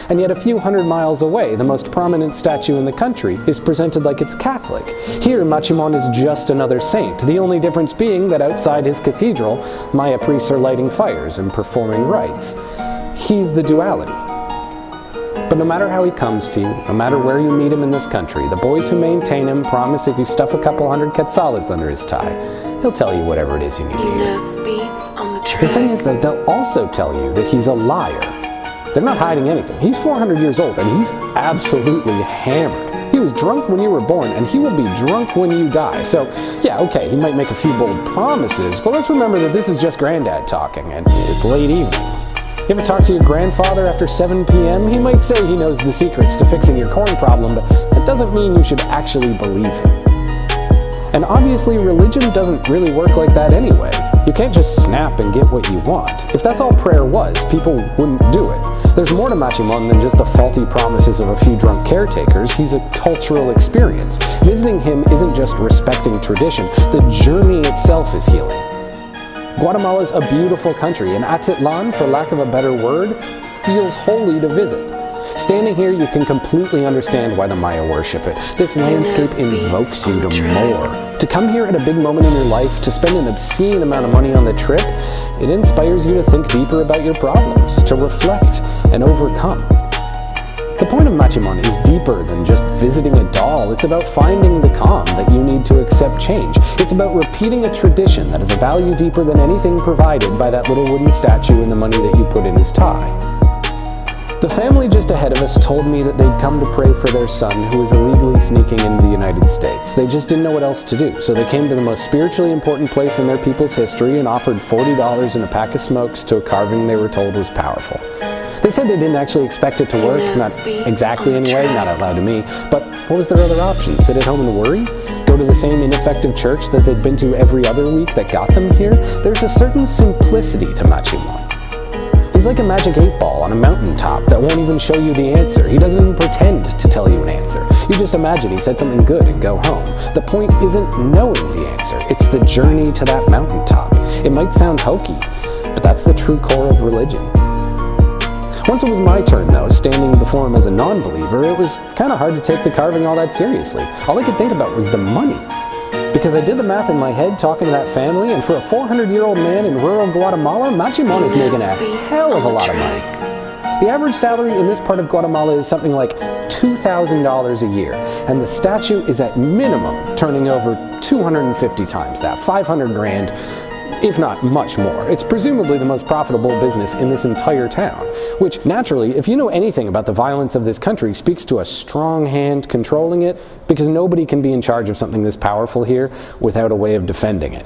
and yet a few hundred miles away, the most prominent statue in the country is presented like it's Catholic. Here, Maximon is just another saint, the only difference being that outside his cathedral, Maya priests are lighting fires and performing rites. He's the duality. But no matter how he comes to you, no matter where you meet him in this country, the boys who maintain him promise if you stuff a couple hundred quetzales under his tie, he'll tell you whatever it is you need to hear. The thing is that they'll also tell you that he's a liar. They're not hiding anything. He's 400 years old and he's absolutely hammered. He was drunk when you were born and he will be drunk when you die. So yeah, okay, he might make a few bold promises, but let's remember that this is just Granddad talking and it's late evening. You ever talk to your grandfather after 7 p.m.? He might say he knows the secrets to fixing your corn problem, but that doesn't mean you should actually believe him. And obviously, religion doesn't really work like that anyway. You can't just snap and get what you want. If that's all prayer was, people wouldn't do it. There's more to Maximon than just the faulty promises of a few drunk caretakers. He's a cultural experience. Visiting him isn't just respecting tradition. The journey itself is healing. Guatemala is a beautiful country, and Atitlan, for lack of a better word, feels holy to visit. Standing here, you can completely understand why the Maya worship it. This landscape invokes you to more. To come here at a big moment in your life, to spend an obscene amount of money on the trip, it inspires you to think deeper about your problems, to reflect and overcome. The point of Maximon is deeper than just visiting a doll. It's about finding the calm that you need to accept change. It's about repeating a tradition that has a value deeper than anything provided by that little wooden statue and the money that you put in his tie. The family just ahead of us told me that they'd come to pray for their son who was illegally sneaking into the United States. They just didn't know what else to do, so they came to the most spiritually important place in their people's history and offered $40 and a pack of smokes to a carving they were told was powerful. They said they didn't actually expect it to work, not exactly anyway, not out loud to me, but what was their other option? Sit at home and worry? Go to the same ineffective church that they'd been to every other week that got them here? There's a certain simplicity to Maximon. He's like a magic 8-ball on a mountaintop that won't even show you the answer. He doesn't even pretend to tell you an answer. You just imagine he said something good and go home. The point isn't knowing the answer, it's the journey to that mountaintop. It might sound hokey, but that's the true core of religion. Once it was my turn though, standing before him as a non-believer, it was kind of hard to take the carving all that seriously. All I could think about was the money. Because I did the math in my head talking to that family, and for a 400-year-old man in rural Guatemala, Maximon is making a hell of a lot of money. The average salary in this part of Guatemala is something like $2,000 a year, and the statue is at minimum turning over 250 times that, 500 grand, if not much more. It's presumably the most profitable business in this entire town, which naturally, if you know anything about the violence of this country, speaks to a strong hand controlling it, because nobody can be in charge of something this powerful here without a way of defending it.